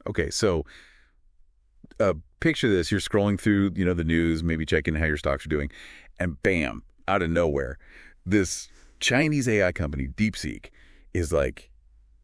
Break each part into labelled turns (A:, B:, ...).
A: Okay, so picture this. You're scrolling through, the news, maybe checking how your stocks are doing, and bam, out of nowhere, this Chinese AI company, DeepSeek, is like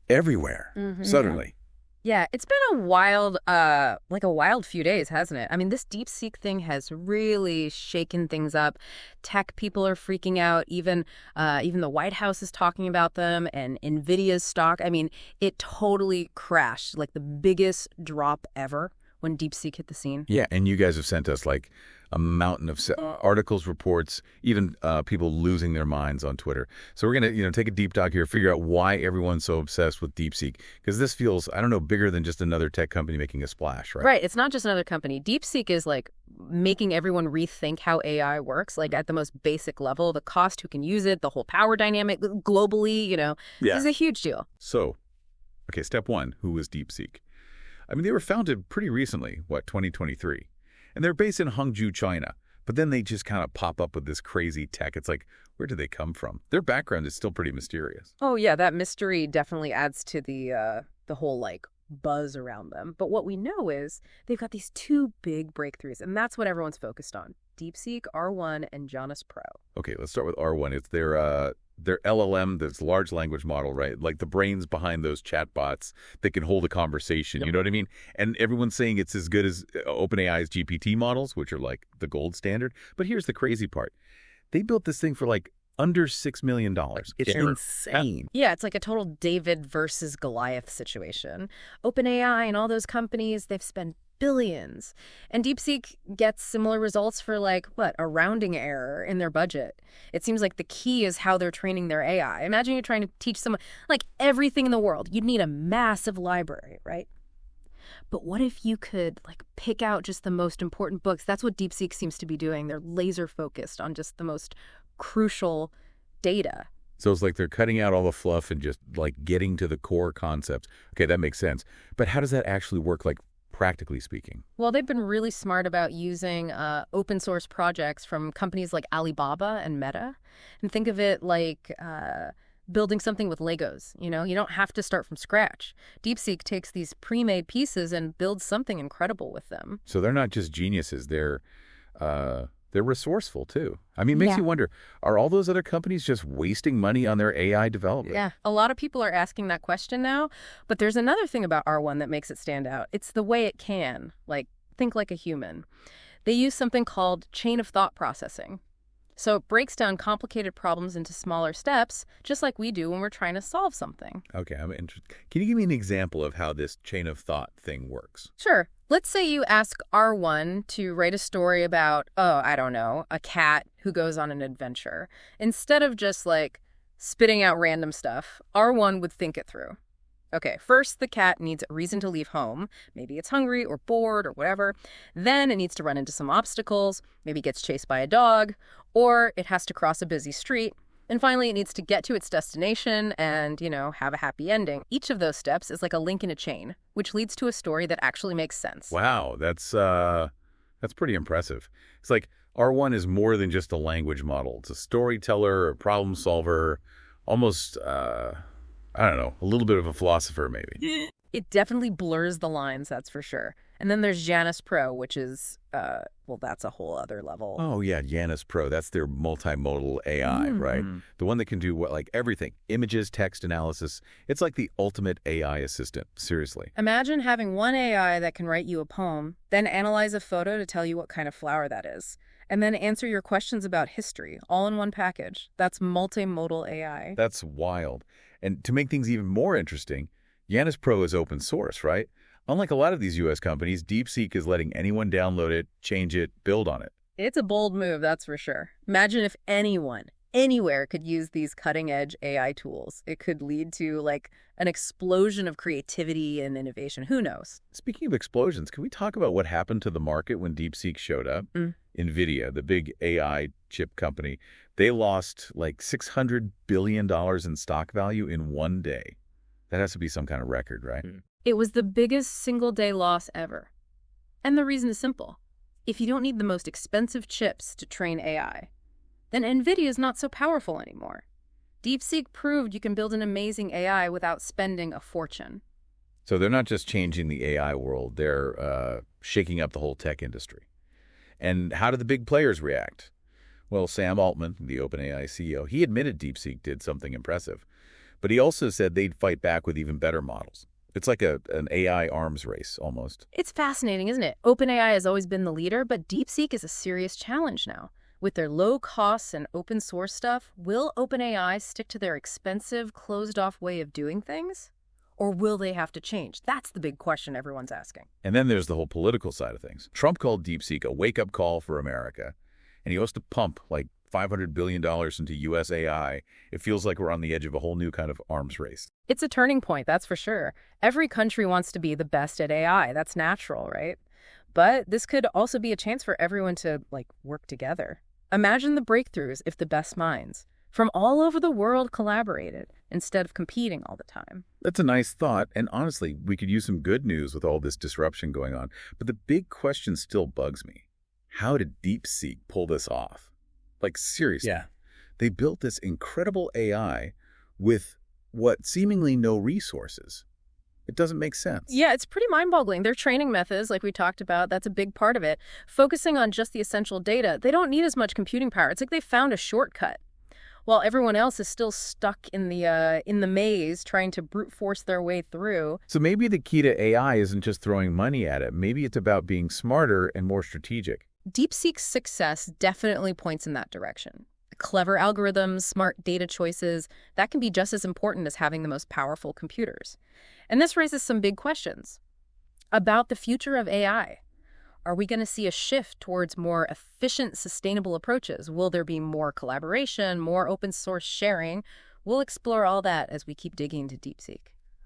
A: everywhere suddenly.
B: Yeah, it's been a wild, like a wild few days, hasn't it? I mean, this DeepSeek thing has really shaken things up. Tech people are freaking out. Even the White House is talking about them, and Nvidia's stock. I mean, it totally crashed, like the biggest drop ever when DeepSeek hit the scene.
A: Yeah, and you guys have sent us like a mountain of articles, reports, even people losing their minds on Twitter. So we're going to, take a deep dive here, figure out why everyone's so obsessed with DeepSeek. Because this feels, I don't know, bigger than just another tech company making a splash, right?
B: Right. It's not just another company. DeepSeek is like making everyone rethink how AI works, like at the most basic level, the cost, who can use it, the whole power dynamic globally, This is a huge deal.
A: So, okay, step one, who was DeepSeek? I mean, they were founded pretty recently, 2023? And they're based in Hangzhou, China. But then they just kind of pop up with this crazy tech. It's like, where did they come from? Their background is still pretty mysterious.
B: Oh, yeah, that mystery definitely adds to the whole, like, buzz around them. But what we know is they've got these two big breakthroughs, and that's what everyone's focused on. DeepSeek R1 and Janus Pro.
A: Okay, let's start with R1. It's their LLM, this large language model, right? Like the brains behind those chatbots that can hold a conversation. Yep. You know what I mean? And everyone's saying it's as good as OpenAI's GPT models, which are like the gold standard. But here's the crazy part. They built this thing for like under $6 million. It's insane.
B: Yeah, it's like a total David versus Goliath situation. OpenAI and all those companies, they've spent billions. And DeepSeek gets similar results for a rounding error in their budget. It seems like the key is how they're training their AI. Imagine you're trying to teach someone everything in the world. You'd need a massive library, right? But what if you could pick out just the most important books? That's what DeepSeek seems to be doing. They're laser focused on just the most crucial data.
A: So it's like they're cutting out all the fluff and just getting to the core concepts. Okay, that makes sense. But how does that actually work, practically speaking?
B: Well, they've been really smart about using open source projects from companies like Alibaba and Meta. And think of it like building something with Legos. You don't have to start from scratch. DeepSeek takes these pre-made pieces and builds something incredible with them.
A: So they're not just geniuses. They're resourceful, too. I mean, it makes you wonder, are all those other companies just wasting money on their AI development?
B: Yeah, a lot of people are asking that question now. But there's another thing about R1 that makes it stand out. It's the way it can, think like a human. They use something called chain of thought processing. So it breaks down complicated problems into smaller steps, just like we do when we're trying to solve something.
A: Okay, I'm interested. Can you give me an example of how this chain of thought thing works?
B: Sure. Let's say you ask R1 to write a story about, I don't know, a cat who goes on an adventure. Instead of just spitting out random stuff, R1 would think it through. Okay, first the cat needs a reason to leave home. Maybe it's hungry or bored or whatever. Then it needs to run into some obstacles. Maybe it gets chased by a dog, or it has to cross a busy street. And finally, it needs to get to its destination and, have a happy ending. Each of those steps is like a link in a chain, which leads to a story that actually makes sense.
A: Wow, that's pretty impressive. It's like R1 is more than just a language model. It's a storyteller, a problem solver, almost, I don't know, a little bit of a philosopher maybe.
B: It definitely blurs the lines, that's for sure. And then there's Janus Pro, which is, that's a whole other level.
A: Oh, yeah, Janus Pro. That's their multimodal AI, right? The one that can do everything. Images, text analysis. It's like the ultimate AI assistant, seriously.
B: Imagine having one AI that can write you a poem, then analyze a photo to tell you what kind of flower that is, and then answer your questions about history, all in one package. That's multimodal AI.
A: That's wild. And to make things even more interesting, Janus Pro is open source, right? Unlike a lot of these U.S. companies, DeepSeek is letting anyone download it, change it, build on it.
B: It's a bold move, that's for sure. Imagine if anyone, anywhere could use these cutting-edge AI tools. It could lead to, an explosion of creativity and innovation. Who knows?
A: Speaking of explosions, can we talk about what happened to the market when DeepSeek showed up? NVIDIA, the big AI chip company, they lost $600 billion in stock value in one day. That has to be some kind of record, right?
B: It was the biggest single-day loss ever. And the reason is simple. If you don't need the most expensive chips to train AI, then NVIDIA is not so powerful anymore. DeepSeek proved you can build an amazing AI without spending a fortune.
A: So they're not just changing the AI world, they're shaking up the whole tech industry. And how do the big players react? Well, Sam Altman, the OpenAI CEO, he admitted DeepSeek did something impressive, but he also said they'd fight back with even better models. It's like an AI arms race, almost.
B: It's fascinating, isn't it? OpenAI has always been the leader, but DeepSeek is a serious challenge now. With their low costs and open source stuff, will OpenAI stick to their expensive, closed-off way of doing things? Or will they have to change? That's the big question everyone's asking.
A: And then there's the whole political side of things. Trump called DeepSeek a wake-up call for America, and he wants to pump like $500 billion into U.S. AI. It feels like we're on the edge of a whole new kind of arms race.
B: It's a turning point, that's for sure. Every country wants to be the best at AI. That's natural, right? But this could also be a chance for everyone to, work together. Imagine the breakthroughs if the best minds from all over the world collaborated instead of competing all the time.
A: That's a nice thought, and honestly, we could use some good news with all this disruption going on. But the big question still bugs me. How did DeepSeek pull this off? Seriously.
C: Yeah.
A: They built this incredible AI with what seemingly no resources. It doesn't make sense.
B: Yeah, it's pretty mind-boggling. Their training methods, like we talked about, that's a big part of it. Focusing on just the essential data, they don't need as much computing power. It's like they found a shortcut, while everyone else is still stuck in the maze trying to brute force their way through.
A: So maybe the key to AI isn't just throwing money at it. Maybe it's about being smarter and more strategic.
B: DeepSeek's success definitely points in that direction. Clever algorithms, smart data choices, that can be just as important as having the most powerful computers. And this raises some big questions about the future of AI. Are we going to see a shift towards more efficient, sustainable approaches? Will there be more collaboration, more open source sharing? We'll explore all that as we keep digging into DeepSeek.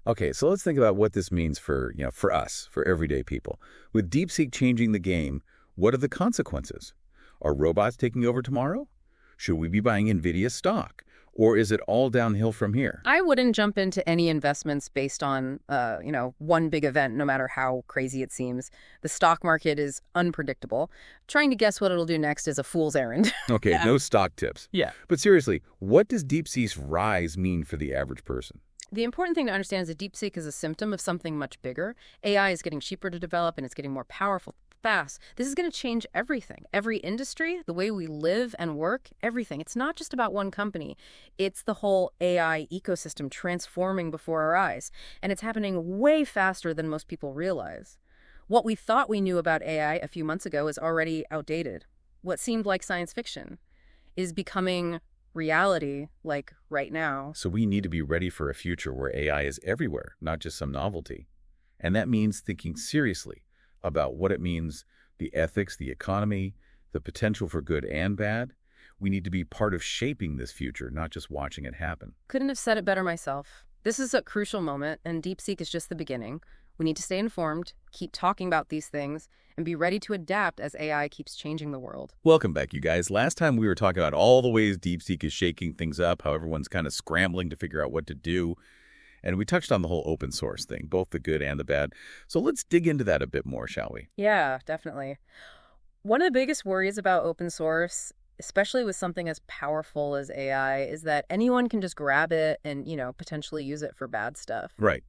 A: Okay, so let's think about what this means for us, for everyday people. With DeepSeek changing the game, what are the consequences? Are robots taking over tomorrow? Should we be buying NVIDIA stock? Or is it all downhill from here?
B: I wouldn't jump into any investments based on, one big event, no matter how crazy it seems. The stock market is unpredictable. Trying to guess what it'll do next is a fool's errand.
A: Okay,
C: Yeah.
A: No stock tips.
C: Yeah.
A: But seriously, what does DeepSeek's rise mean for the average person?
B: The important thing to understand is that DeepSeek is a symptom of something much bigger. AI is getting cheaper to develop, and it's getting more powerful fast. This is going to change everything. Every industry, the way we live and work, everything. It's not just about one company. It's the whole AI ecosystem transforming before our eyes. And it's happening way faster than most people realize. What we thought we knew about AI a few months ago is already outdated. What seemed like science fiction is becoming reality, like right now.
A: So we need to be ready for a future where AI is everywhere, not just some novelty. And that means thinking seriously about what it means, the ethics, the economy, the potential for good and bad. We need to be part of shaping this future, not just watching it happen.
B: Couldn't have said it better myself. This is a crucial moment, and DeepSeek is just the beginning. We need to stay informed, keep talking about these things, and be ready to adapt as AI keeps changing the world.
A: Welcome back, you guys. Last time we were talking about all the ways DeepSeek is shaking things up, how everyone's kind of scrambling to figure out what to do. And we touched on the whole open source thing, both the good and the bad. So let's dig into that a bit more, shall we?
B: Yeah, definitely. One of the biggest worries about open source, especially with something as powerful as AI, is that anyone can just grab it and, potentially use it for bad stuff.
A: Right.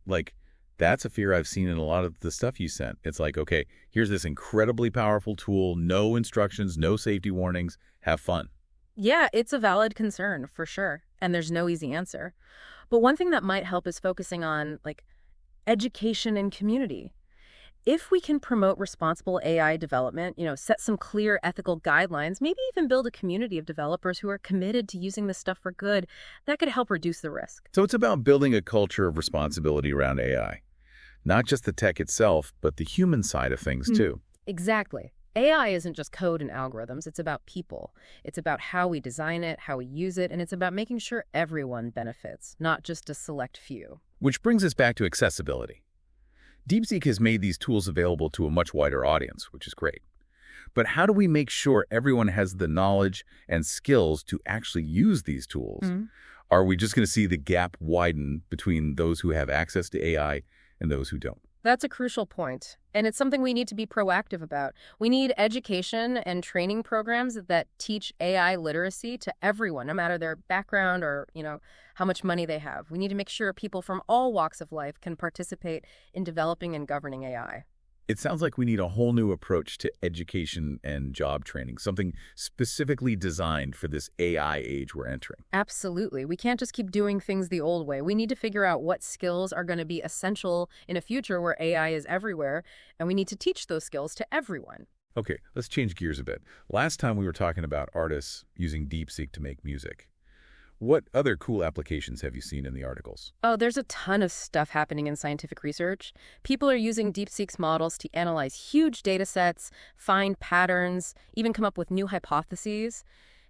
A: That's a fear I've seen in a lot of the stuff you sent. It's like, okay, here's this incredibly powerful tool, no instructions, no safety warnings, have fun.
B: Yeah, it's a valid concern, for sure. And there's no easy answer. But one thing that might help is focusing on, education and community. If we can promote responsible AI development, set some clear ethical guidelines, maybe even build a community of developers who are committed to using this stuff for good, that could help reduce the risk.
A: So it's about building a culture of responsibility around AI. Not just the tech itself, but the human side of things, too.
B: Exactly. AI isn't just code and algorithms. It's about people. It's about how we design it, how we use it, and it's about making sure everyone benefits, not just a select few.
A: Which brings us back to accessibility. DeepSeek has made these tools available to a much wider audience, which is great. But how do we make sure everyone has the knowledge and skills to actually use these tools? Are we just going to see the gap widen between those who have access to AI and those who don't?
B: That's a crucial point, and it's something we need to be proactive about. We need education and training programs that teach AI literacy to everyone, no matter their background or, how much money they have. We need to make sure people from all walks of life can participate in developing and governing AI.
A: It sounds like we need a whole new approach to education and job training, something specifically designed for this AI age we're entering.
B: Absolutely. We can't just keep doing things the old way. We need to figure out what skills are going to be essential in a future where AI is everywhere, and we need to teach those skills to everyone.
A: Okay, let's change gears a bit. Last time we were talking about artists using DeepSeek to make music. What other cool applications have you seen in the articles?
B: Oh, there's a ton of stuff happening in scientific research. People are using DeepSeek's models to analyze huge data sets, find patterns, even come up with new hypotheses.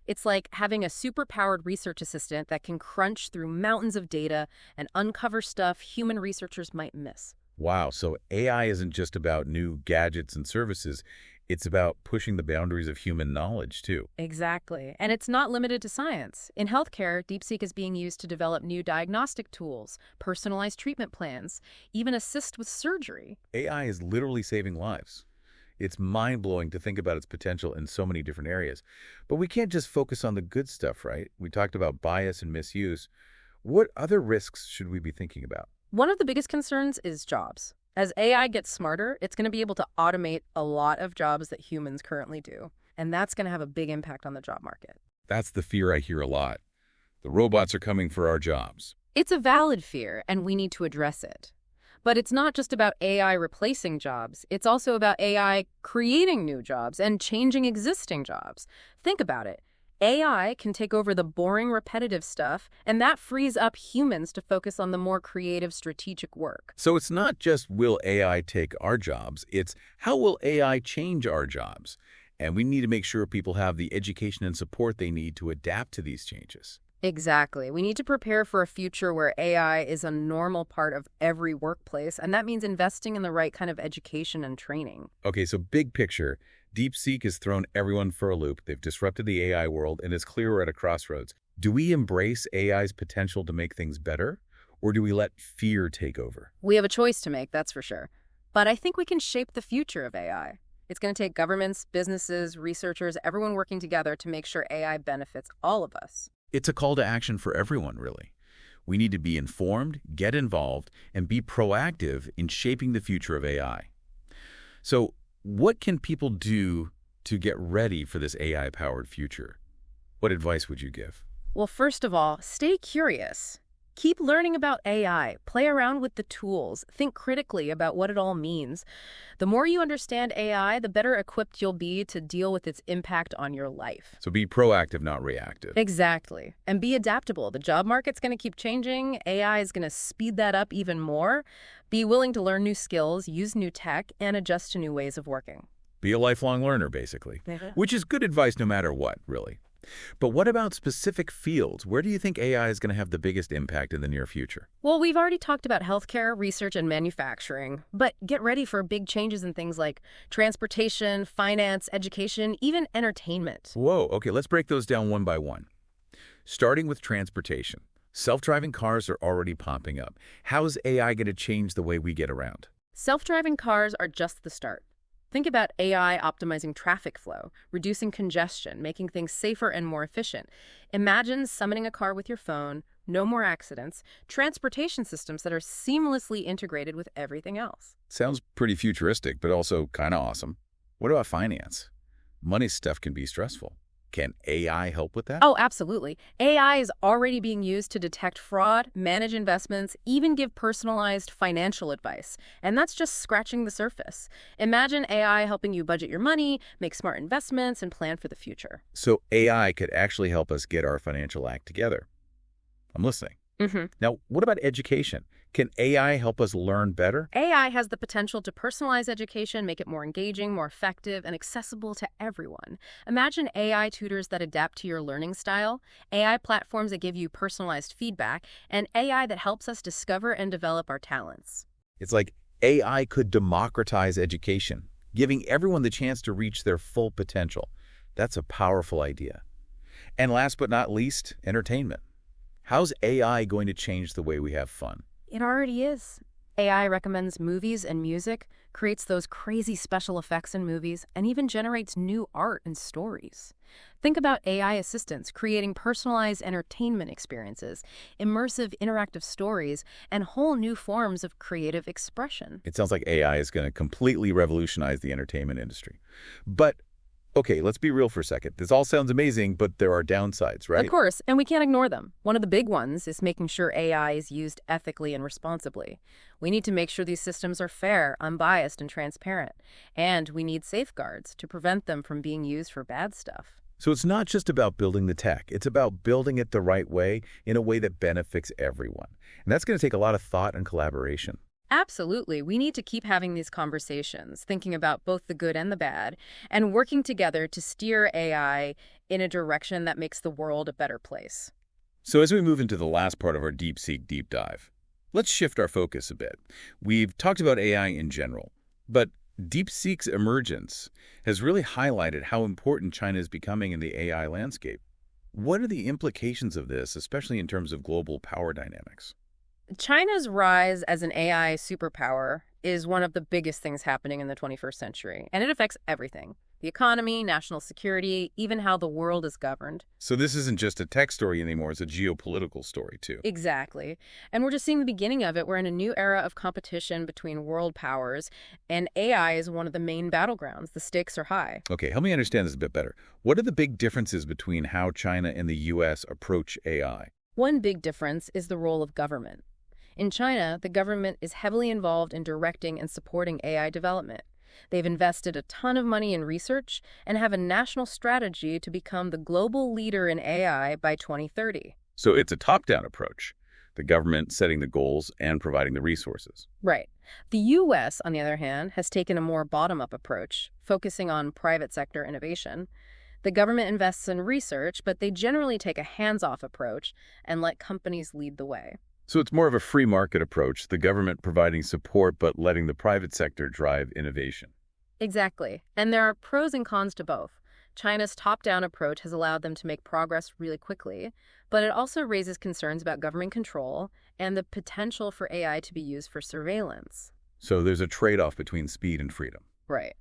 B: It's like having a super-powered research assistant that can crunch through mountains of data and uncover stuff human researchers might miss.
A: Wow, so AI isn't just about new gadgets and services. It's about pushing the boundaries of human knowledge, too.
B: Exactly. And it's not limited to science. In healthcare, DeepSeek is being used to develop new diagnostic tools, personalized treatment plans, even assist with surgery.
A: AI is literally saving lives. It's mind-blowing to think about its potential in so many different areas. But we can't just focus on the good stuff, right? We talked about bias and misuse. What other risks should we be thinking about?
B: One of the biggest concerns is jobs. As AI gets smarter, it's going to be able to automate a lot of jobs that humans currently do. And that's going to have a big impact on the job market.
A: That's the fear I hear a lot. The robots are coming for our jobs.
B: It's a valid fear, and we need to address it. But it's not just about AI replacing jobs. It's also about AI creating new jobs and changing existing jobs. Think about it. AI can take over the boring, repetitive stuff, and that frees up humans to focus on the more creative, strategic work.
A: So it's not just will AI take our jobs, it's how will AI change our jobs? And we need to make sure people have the education and support they need to adapt to these changes.
B: Exactly. We need to prepare for a future where AI is a normal part of every workplace, and that means investing in the right kind of education and training.
A: Okay, so big picture, DeepSeek has thrown everyone for a loop. They've disrupted the AI world, and it's clear we're at a crossroads. Do we embrace AI's potential to make things better, or do we let fear take over?
B: We have a choice to make, that's for sure. But I think we can shape the future of AI. It's going to take governments, businesses, researchers, everyone working together to make sure AI benefits all of us.
A: It's a call to action for everyone, really. We need to be informed, get involved, and be proactive in shaping the future of AI. So, what can people do to get ready for this AI-powered future? What advice would you give?
B: Well, first of all, stay curious. Keep learning about AI, play around with the tools, think critically about what it all means. The more you understand AI, the better equipped you'll be to deal with its impact on your life.
A: So be proactive, not reactive.
B: Exactly. And be adaptable. The job market's going to keep changing. AI is going to speed that up even more. Be willing to learn new skills, use new tech, and adjust to new ways of working.
A: Be a lifelong learner, basically. Which is good advice no matter what, really. But what about specific fields? Where do you think AI is going to have the biggest impact in the near future?
B: Well, we've already talked about healthcare, research, and manufacturing. But get ready for big changes in things like transportation, finance, education, even entertainment.
A: Whoa, okay, let's break those down one by one. Starting with transportation. Self-driving cars are already popping up. How is AI going to change the way we get around?
B: Self-driving cars are just the start. Think about AI optimizing traffic flow, reducing congestion, making things safer and more efficient. Imagine summoning a car with your phone, no more accidents, transportation systems that are seamlessly integrated with everything else.
A: Sounds pretty futuristic, but also kind of awesome. What about finance? Money stuff can be stressful. Can AI help with that?
B: Oh, absolutely. AI is already being used to detect fraud, manage investments, even give personalized financial advice. And that's just scratching the surface. Imagine AI helping you budget your money, make smart investments, and plan for the future.
A: So AI could actually help us get our financial act together. I'm listening. Now, what about education? Can AI help us learn better?
B: AI has the potential to personalize education, make it more engaging, more effective, and accessible to everyone. Imagine AI tutors that adapt to your learning style, AI platforms that give you personalized feedback, and AI that helps us discover and develop our talents.
A: It's like AI could democratize education, giving everyone the chance to reach their full potential. That's a powerful idea. And last but not least, entertainment. How's AI going to change the way we have fun?
B: It already is. AI recommends movies and music, creates those crazy special effects in movies, and even generates new art and stories. Think about AI assistants creating personalized entertainment experiences, immersive interactive stories, and whole new forms of creative expression.
A: It sounds like AI is going to completely revolutionize the entertainment industry. But, okay, let's be real for a second. This all sounds amazing, but there are downsides,
B: Of
A: right?
B: course, and we can't ignore them. One of the big ones is making sure AI is used ethically and responsibly. We need to make sure these systems are fair, unbiased, and transparent. And we need safeguards to prevent them from being used for bad stuff.
A: So it's not just about building the tech. It's about building it the right way in a way that benefits everyone. And that's going to take a lot of thought and collaboration.
B: Absolutely. We need to keep having these conversations, thinking about both the good and the bad, and working together to steer AI in a direction that makes the world a better place.
A: So as we move into the last part of our DeepSeek deep dive, let's shift our focus a bit. We've talked about AI in general, but DeepSeek's emergence has really highlighted how important China is becoming in the AI landscape. What are the implications of this, especially in terms of global power dynamics?
B: China's rise as an AI superpower is one of the biggest things happening in the 21st century, and it affects everything. The economy, national security, even how the world is governed.
A: So this isn't just a tech story anymore, it's a geopolitical story too.
B: Exactly. And we're just seeing the beginning of it. We're in a new era of competition between world powers, and AI is one of the main battlegrounds. The stakes are high.
A: Okay, help me understand this a bit better. What are the big differences between how China and the U.S. approach AI?
B: One big difference is the role of government. In China, the government is heavily involved in directing and supporting AI development. They've invested a ton of money in research and have a national strategy to become the global leader in AI by 2030.
A: So it's a top-down approach, the government setting the goals and providing the resources.
B: Right. The U.S., on the other hand, has taken a more bottom-up approach, focusing on private sector innovation. The government invests in research, but they generally take a hands-off approach and let companies lead the way.
A: So it's more of a free market approach, the government providing support but letting the private sector drive innovation.
B: Exactly. And there are pros and cons to both. China's top-down approach has allowed them to make progress really quickly, but it also raises concerns about government control and the potential for AI to be used for surveillance.
A: So there's a trade-off between speed and freedom.
B: Right.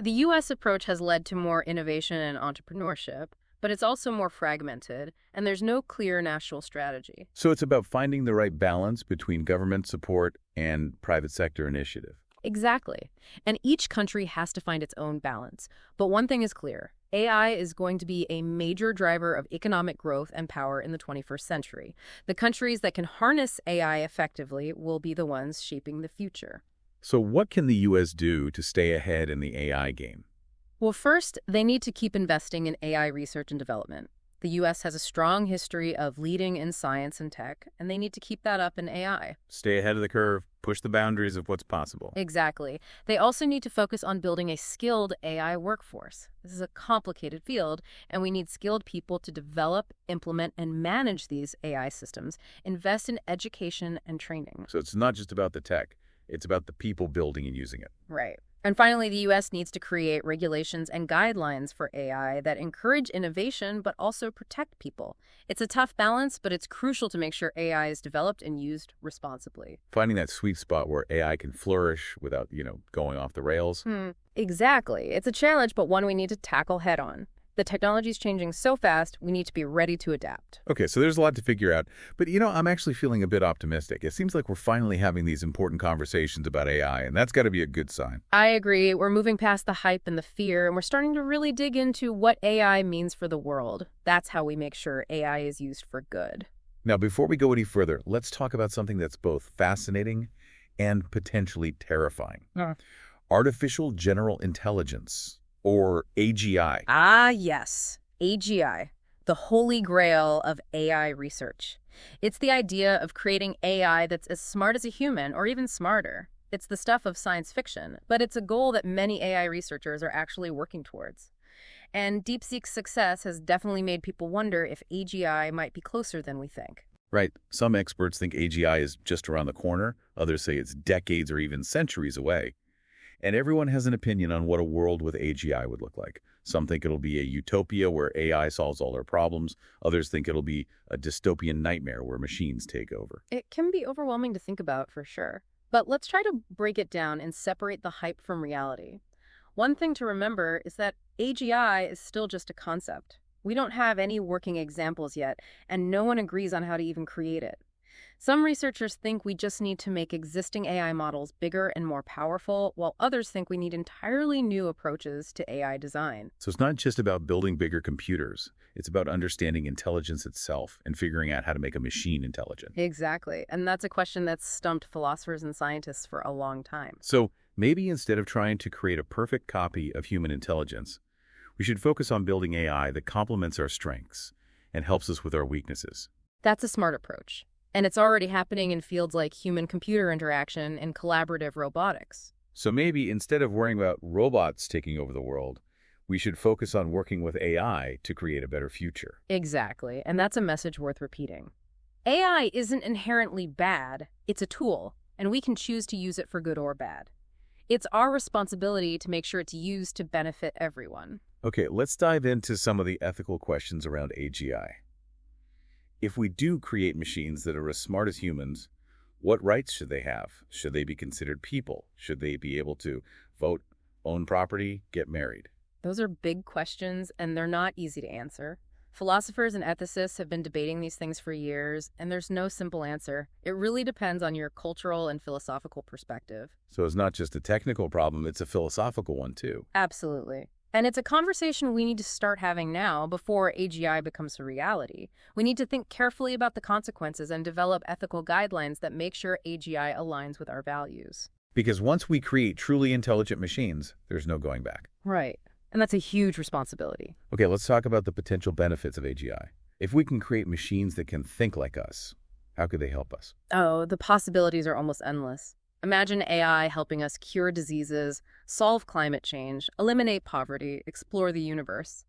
B: The U.S. approach has led to more innovation and entrepreneurship, but it's also more fragmented, and there's no clear national strategy.
A: So it's about finding the right balance between government support and private sector initiative.
B: Exactly. And each country has to find its own balance. But one thing is clear. AI is going to be a major driver of economic growth and power in the 21st century. The countries that can harness AI effectively will be the ones shaping the future.
A: So what can the U.S. do to stay ahead in the AI game?
B: Well, first, they need to keep investing in AI research and development. The U.S. has a strong history of leading in science and tech, and they need to keep that up in AI.
A: Stay ahead of the curve, push the boundaries of what's possible.
B: Exactly. They also need to focus on building a skilled AI workforce. This is a complicated field, and we need skilled people to develop, implement, and manage these AI systems. Invest in education and training.
A: So it's not just about the tech, it's about the people building and using it.
B: Right. And finally, the U.S. needs to create regulations and guidelines for AI that encourage innovation but also protect people. It's a tough balance, but it's crucial to make sure AI is developed and used responsibly.
A: Finding that sweet spot where AI can flourish without, going off the rails.
B: Exactly. It's a challenge, but one we need to tackle head on. The technology is changing so fast, we need to be ready to adapt.
A: Okay, so there's a lot to figure out. But, I'm actually feeling a bit optimistic. It seems like we're finally having these important conversations about AI, and that's got to be a good sign.
B: I agree. We're moving past the hype and the fear, and we're starting to really dig into what AI means for the world. That's how we make sure AI is used for good.
A: Now, before we go any further, let's talk about something that's both fascinating and potentially terrifying. Artificial General Intelligence, or AGI.
B: Ah, yes. AGI, the holy grail of AI research. It's the idea of creating AI that's as smart as a human or even smarter. It's the stuff of science fiction, but it's a goal that many AI researchers are actually working towards. And DeepSeek's success has definitely made people wonder if AGI might be closer than we think.
A: Right. Some experts think AGI is just around the corner. Others say it's decades or even centuries away. And everyone has an opinion on what a world with AGI would look like. Some think it'll be a utopia where AI solves all our problems. Others think it'll be a dystopian nightmare where machines take over.
B: It can be overwhelming to think about, for sure. But let's try to break it down and separate the hype from reality. One thing to remember is that AGI is still just a concept. We don't have any working examples yet, and no one agrees on how to even create it. Some researchers think we just need to make existing AI models bigger and more powerful, while others think we need entirely new approaches to AI design.
A: So it's not just about building bigger computers. It's about understanding intelligence itself and figuring out how to make a machine intelligent.
B: Exactly. And that's a question that's stumped philosophers and scientists for a long time.
A: So maybe instead of trying to create a perfect copy of human intelligence, we should focus on building AI that complements our strengths and helps us with our weaknesses.
B: That's a smart approach. And it's already happening in fields like human-computer interaction and collaborative robotics.
A: So maybe instead of worrying about robots taking over the world, we should focus on working with AI to create a better future.
B: Exactly. And that's a message worth repeating. AI isn't inherently bad. It's a tool, and we can choose to use it for good or bad. It's our responsibility to make sure it's used to benefit everyone.
A: Okay, let's dive into some of the ethical questions around AGI. If we do create machines that are as smart as humans, what rights should they have? Should they be considered people? Should they be able to vote, own property, get married?
B: Those are big questions, and they're not easy to answer. Philosophers and ethicists have been debating these things for years, and there's no simple answer. It really depends on your cultural and philosophical perspective.
A: So it's not just a technical problem, it's a philosophical one too.
B: Absolutely. And it's a conversation we need to start having now before AGI becomes a reality. We need to think carefully about the consequences and develop ethical guidelines that make sure AGI aligns with our values.
A: Because once we create truly intelligent machines, there's no going back.
B: Right. And that's a huge responsibility.
A: Okay, let's talk about the potential benefits of AGI. If we can create machines that can think like us, how could they help us?
B: Oh, the possibilities are almost endless. Imagine AI helping us cure diseases, solve climate change, eliminate poverty, explore the universe.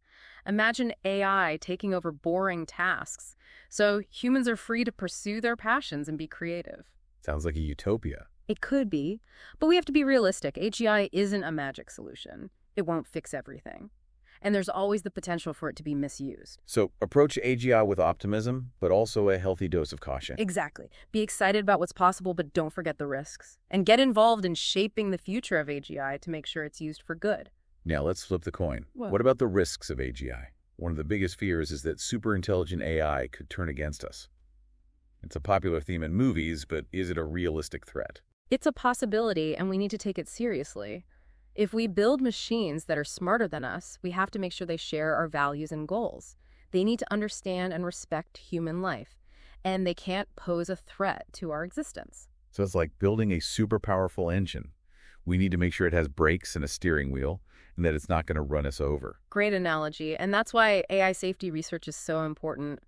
B: Imagine AI taking over boring tasks, so humans are free to pursue their passions and be creative.
A: Sounds like a utopia.
B: It could be, but we have to be realistic. AGI isn't a magic solution. It won't fix everything. And there's always the potential for it to be misused.
A: So approach AGI with optimism, but also a healthy dose of caution.
B: Exactly. Be excited about what's possible, but don't forget the risks. And get involved in shaping the future of AGI to make sure it's used for good.
A: Now let's flip the coin.
B: Whoa.
A: What about the risks of AGI? One of the biggest fears is that superintelligent AI could turn against us. It's a popular theme in movies, but is it a realistic threat?
B: It's a possibility, and we need to take it seriously. If we build machines that are smarter than us, we have to make sure they share our values and goals. They need to understand and respect human life, and they can't pose a threat to our existence.
A: So it's like building a super powerful engine. We need to make sure it has brakes and a steering wheel, and that it's not going to run us over.
B: Great analogy, and that's why AI safety research is so important.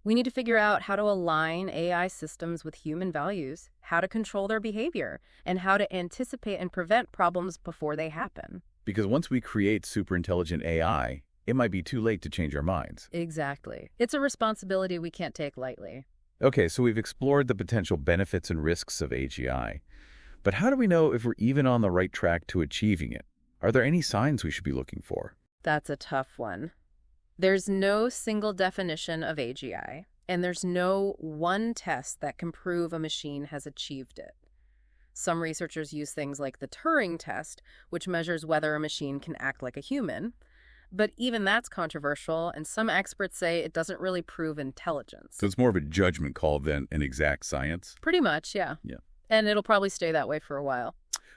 B: We need to figure out how to align AI systems with human values, how to control their behavior, and how to anticipate and prevent problems before they happen.
A: Because once we create superintelligent AI, it might be too late to change our minds.
B: Exactly. It's a responsibility we can't take lightly.
A: Okay, so we've explored the potential benefits and risks of AGI. But how do we know if we're even on the right track to achieving it? Are there any signs we should be looking for?
B: That's a tough one. There's no single definition of AGI, and there's no one test that can prove a machine has achieved it. Some researchers use things like the Turing test, which measures whether a machine can act like a human. But even that's controversial, and some experts say it doesn't really prove intelligence.
A: So it's more of a judgment call than an exact science?
B: Pretty much, yeah.
A: Yeah.
B: And it'll probably stay that way for a while.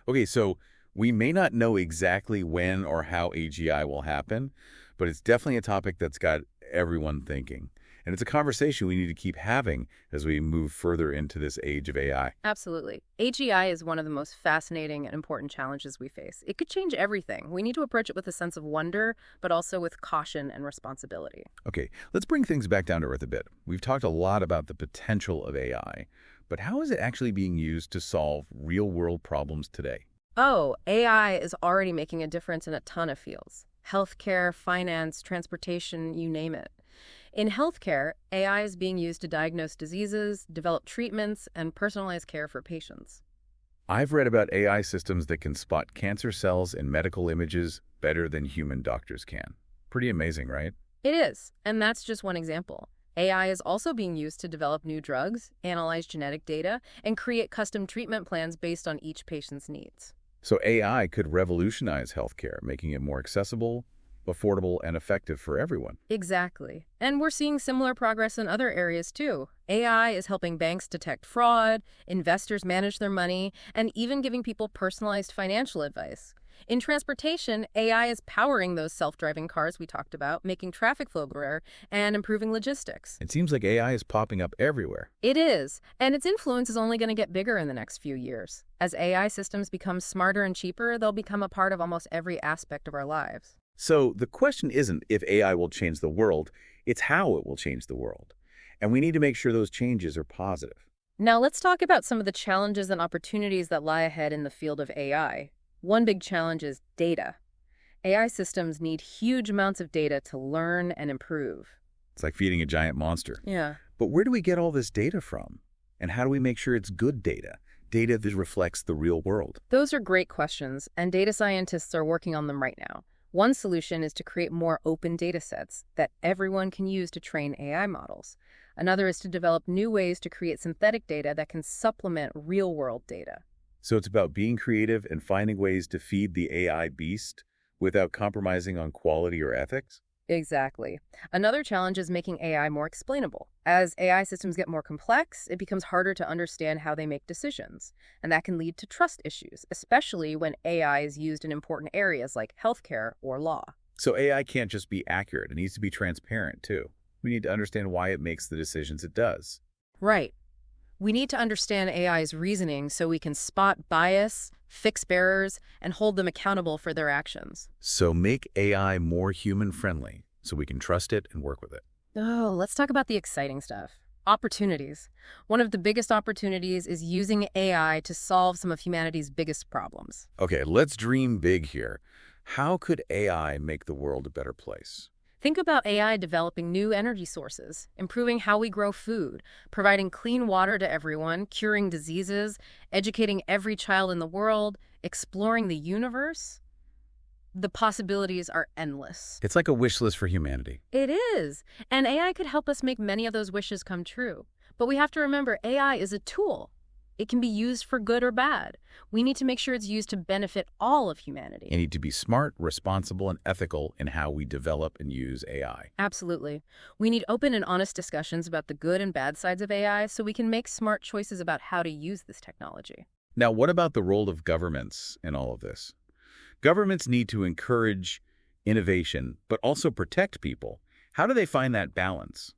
A: Okay, so we may not know exactly when or how AGI will happen, but it's definitely a topic that's got everyone thinking. And it's a conversation we need to keep having as we move further into this age of AI.
B: Absolutely. AGI is one of the most fascinating and important challenges we face. It could change everything. We need to approach it with a sense of wonder, but also with caution and responsibility.
A: Okay, let's bring things back down to earth a bit. We've talked a lot about the potential of AI, but how is it actually being used to solve real-world problems today?
B: Oh, AI is already making a difference in a ton of fields. Healthcare, finance, transportation, you name it. In healthcare, AI is being used to diagnose diseases, develop treatments, and personalize care for patients.
A: I've read about AI systems that can spot cancer cells in medical images better than human doctors can. Pretty amazing, right?
B: It is, and that's just one example. AI is also being used to develop new drugs, analyze genetic data, and create custom treatment plans based on each patient's needs.
A: So AI could revolutionize healthcare, making it more accessible, affordable, and effective for everyone.
B: Exactly. And we're seeing similar progress in other areas too. AI is helping banks detect fraud, investors manage their money, and even giving people personalized financial advice. In transportation, AI is powering those self-driving cars we talked about, making traffic flow better and improving logistics.
A: It seems like AI is popping up everywhere.
B: It is, and its influence is only going to get bigger in the next few years. As AI systems become smarter and cheaper, they'll become a part of almost every aspect of our lives.
A: So the question isn't if AI will change the world, it's how it will change the world. And we need to make sure those changes are positive.
B: Now let's talk about some of the challenges and opportunities that lie ahead in the field of AI. One big challenge is data. AI systems need huge amounts of data to learn and improve.
A: It's like feeding a giant monster.
B: Yeah.
A: But where do we get all this data from? And how do we make sure it's good data? Data that reflects the real world?
B: Those are great questions, and data scientists are working on them right now. One solution is to create more open data sets that everyone can use to train AI models. Another is to develop new ways to create synthetic data that can supplement real-world data.
A: So it's about being creative and finding ways to feed the AI beast without compromising on quality or ethics?
B: Exactly. Another challenge is making AI more explainable. As AI systems get more complex, it becomes harder to understand how they make decisions, and that can lead to trust issues, especially when AI is used in important areas like healthcare or law.
A: So AI can't just be accurate. It needs to be transparent, too. We need to understand why it makes the decisions it does.
B: Right. We need to understand AI's reasoning so we can spot bias, fix errors, and hold them accountable for their actions.
A: So make AI more human-friendly so we can trust it and work with it.
B: Oh, let's talk about the exciting stuff. Opportunities. One of the biggest opportunities is using AI to solve some of humanity's biggest problems.
A: Okay, let's dream big here. How could AI make the world a better place?
B: Think about AI developing new energy sources, improving how we grow food, providing clean water to everyone, curing diseases, educating every child in the world, exploring the universe. The possibilities are endless.
A: It's like a wish list for humanity.
B: It is. And AI could help us make many of those wishes come true. But we have to remember AI is a tool. It can be used for good or bad. We need to make sure it's used to benefit all of humanity.
A: You need to be smart, responsible, and ethical in how we develop and use AI.
B: Absolutely. We need open and honest discussions about the good and bad sides of AI so we can make smart choices about how to use this technology.
A: Now, what about the role of governments in all of this? Governments need to encourage innovation, but also protect people. How do they find that balance?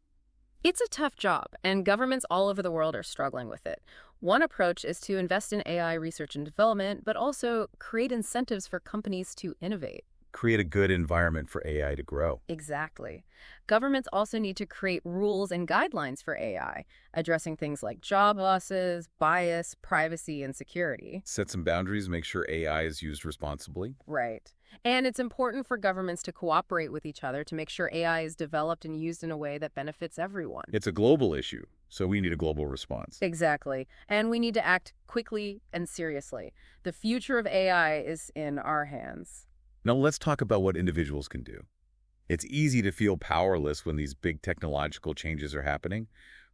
B: It's a tough job, and governments all over the world are struggling with it. One approach is to invest in AI research and development, but also create incentives for companies to innovate.
A: Create a good environment for AI to grow.
B: Exactly. Governments also need to create rules and guidelines for AI, addressing things like job losses, bias, privacy, and security.
A: Set some boundaries, make sure AI is used responsibly.
B: Right. And it's important for governments to cooperate with each other to make sure AI is developed and used in a way that benefits everyone.
A: It's a global issue, so we need a global response.
B: Exactly. And we need to act quickly and seriously. The future of AI is in our hands.
A: Now let's talk about what individuals can do. It's easy to feel powerless when these big technological changes are happening,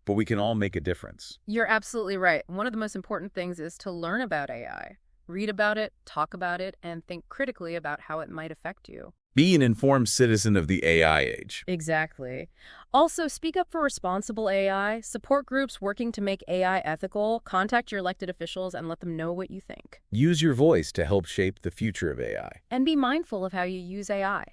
A: but we can all make a difference.
B: You're absolutely right. One of the most important things is to learn about AI. Read about it, talk about it, and think critically about how it might affect you.
A: Be an informed citizen of the AI age.
B: Exactly. Also, speak up for responsible AI, support groups working to make AI ethical, contact your elected officials and let them know what you think.
A: Use your voice to help shape the future of AI.
B: And be mindful of how you use AI.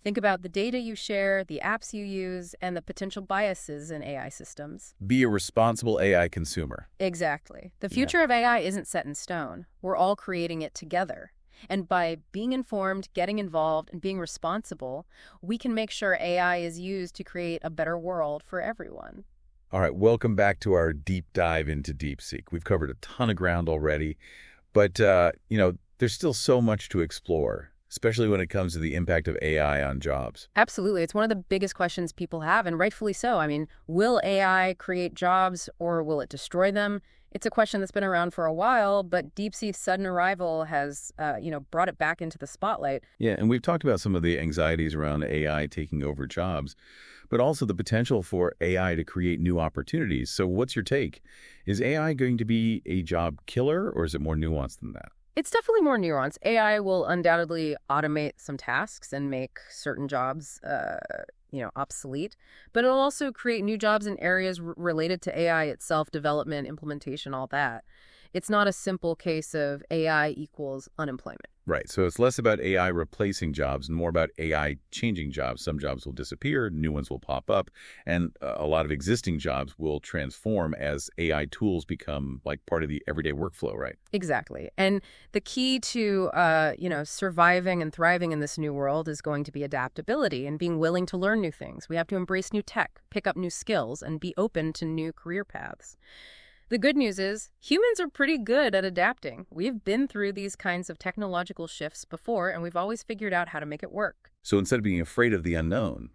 B: Think about the data you share, the apps you use, and the potential biases in AI systems.
A: Be a responsible AI consumer.
B: Exactly. The future of AI isn't set in stone. We're all creating it together. And by being informed, getting involved, and being responsible, we can make sure AI is used to create a better world for everyone.
A: All right, welcome back to our deep dive into DeepSeek. We've covered a ton of ground already, but, there's still so much to explore, especially when it comes to the impact of AI on jobs.
B: Absolutely. It's one of the biggest questions people have, and rightfully so. I mean, will AI create jobs or will it destroy them? It's a question that's been around for a while, but DeepSeek's sudden arrival has, brought it back into the spotlight.
A: Yeah, and we've talked about some of the anxieties around AI taking over jobs, but also the potential for AI to create new opportunities. So what's your take? Is AI going to be a job killer, or is it more nuanced than that?
B: It's definitely more nuanced. AI will undoubtedly automate some tasks and make certain jobs, obsolete, but it'll also create new jobs in areas related to AI itself, development, implementation, all that. It's not a simple case of AI equals unemployment.
A: Right. So it's less about AI replacing jobs and more about AI changing jobs. Some jobs will disappear, new ones will pop up, and a lot of existing jobs will transform as AI tools become like part of the everyday workflow, right?
B: Exactly. And the key to, surviving and thriving in this new world is going to be adaptability and being willing to learn new things. We have to embrace new tech, pick up new skills, and be open to new career paths. The good news is humans are pretty good at adapting. We've been through these kinds of technological shifts before, and we've always figured out how to make it work.
A: So instead of being afraid of the unknown,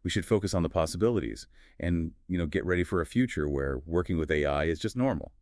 A: we should focus on the possibilities and, get ready for a future where working with AI is just normal.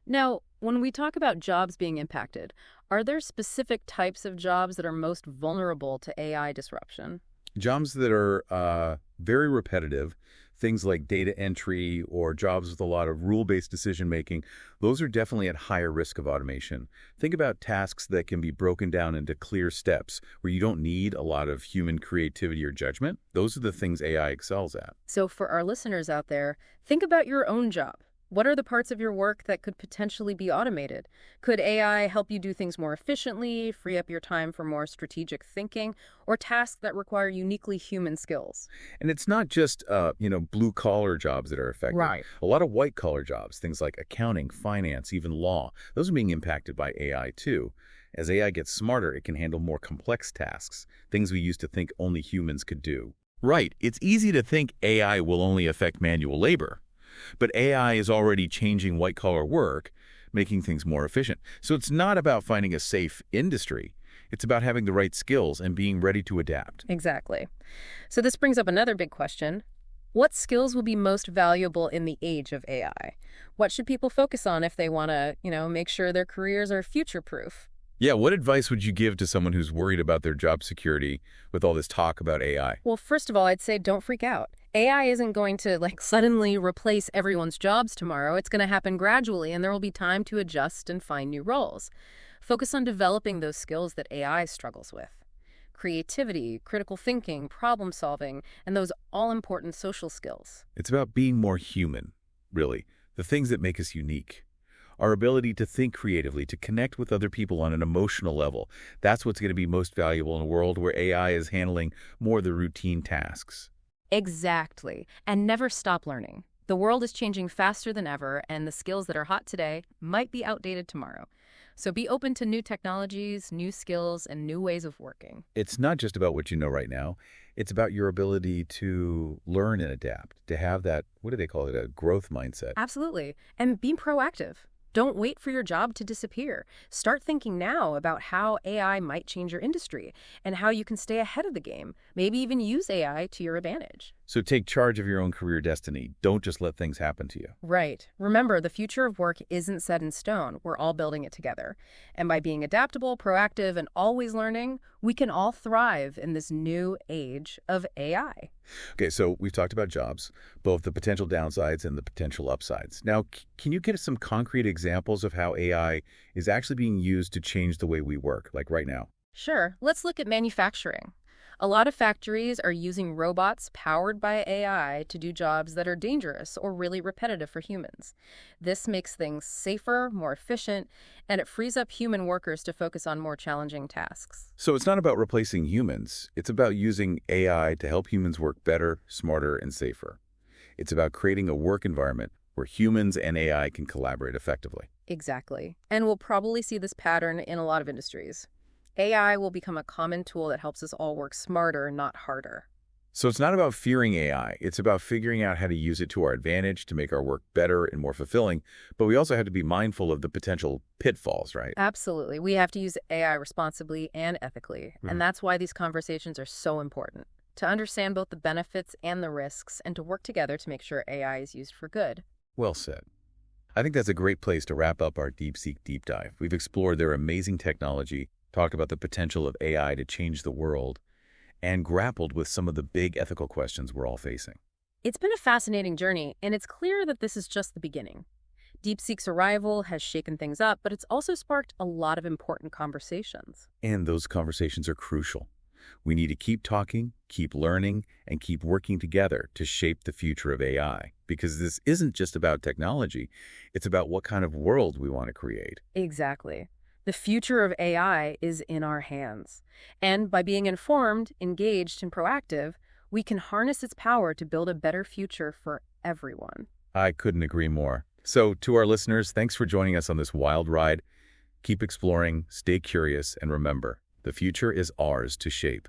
B: Now, when we talk about jobs being impacted, are there specific types of jobs that are most vulnerable to AI disruption?
A: Jobs that are very repetitive, things like data entry or jobs with a lot of rule-based decision-making, those are definitely at higher risk of automation. Think about tasks that can be broken down into clear steps where you don't need a lot of human creativity or judgment. Those are the things AI excels at.
B: So for our listeners out there, think about your own job. What are the parts of your work that could potentially be automated? Could AI help you do things more efficiently, free up your time for more strategic thinking, or tasks that require uniquely human skills?
A: And it's not just, blue-collar jobs that are affected.
B: Right.
A: A lot of white-collar jobs, things like accounting, finance, even law, those are being impacted by AI too. As AI gets smarter, it can handle more complex tasks, things we used to think only humans could do. Right. It's easy to think AI will only affect manual labor. But AI is already changing white-collar work, making things more efficient. So it's not about finding a safe industry. It's about having the right skills and being ready to adapt.
B: Exactly. So this brings up another big question. What skills will be most valuable in the age of AI? What should people focus on if they want to, make sure their careers are future-proof?
A: Yeah, what advice would you give to someone who's worried about their job security with all this talk about AI?
B: Well, first of all, I'd say don't freak out. AI isn't going to suddenly replace everyone's jobs tomorrow. It's going to happen gradually, and there will be time to adjust and find new roles. Focus on developing those skills that AI struggles with. Creativity, critical thinking, problem solving, and those all-important social skills.
A: It's about being more human, really, the things that make us unique. Our ability to think creatively, to connect with other people on an emotional level, that's what's going to be most valuable in a world where AI is handling more of the routine tasks.
B: Exactly. And never stop learning. The world is changing faster than ever, and the skills that are hot today might be outdated tomorrow. So be open to new technologies, new skills, and new ways of working.
A: It's not just about what you know right now. It's about your ability to learn and adapt, to have that, what do they call it, a growth mindset.
B: Absolutely. And be proactive. Don't wait for your job to disappear. Start thinking now about how AI might change your industry and how you can stay ahead of the game, maybe even use AI to your advantage.
A: So take charge of your own career destiny. Don't just let things happen to you.
B: Right. Remember, the future of work isn't set in stone. We're all building it together. And by being adaptable, proactive, and always learning, we can all thrive in this new age of AI.
A: Okay, so we've talked about jobs, both the potential downsides and the potential upsides. Now, can you give us some concrete examples of how AI is actually being used to change the way we work, like right now?
B: Sure. Let's look at manufacturing. A lot of factories are using robots powered by AI to do jobs that are dangerous or really repetitive for humans. This makes things safer, more efficient, and it frees up human workers to focus on more challenging tasks.
A: So it's not about replacing humans. It's about using AI to help humans work better, smarter, and safer. It's about creating a work environment where humans and AI can collaborate effectively.
B: Exactly. And we'll probably see this pattern in a lot of industries. AI will become a common tool that helps us all work smarter, not harder.
A: So it's not about fearing AI. It's about figuring out how to use it to our advantage to make our work better and more fulfilling. But we also have to be mindful of the potential pitfalls, right?
B: Absolutely. We have to use AI responsibly and ethically. And that's why these conversations are so important. To understand both the benefits and the risks, and to work together to make sure AI is used for good.
A: Well said. I think that's a great place to wrap up our DeepSeek deep dive. We've explored their amazing technology, talked about the potential of AI to change the world, and grappled with some of the big ethical questions we're all facing.
B: It's been a fascinating journey, and it's clear that this is just the beginning. DeepSeek's arrival has shaken things up, but it's also sparked a lot of important conversations.
A: And those conversations are crucial. We need to keep talking, keep learning, and keep working together to shape the future of AI. Because this isn't just about technology, it's about what kind of world we want to create.
B: Exactly. The future of AI is in our hands. And by being informed, engaged, and proactive, we can harness its power to build a better future for everyone.
A: I couldn't agree more. So, to our listeners, thanks for joining us on this wild ride. Keep exploring, stay curious, and remember, the future is ours to shape.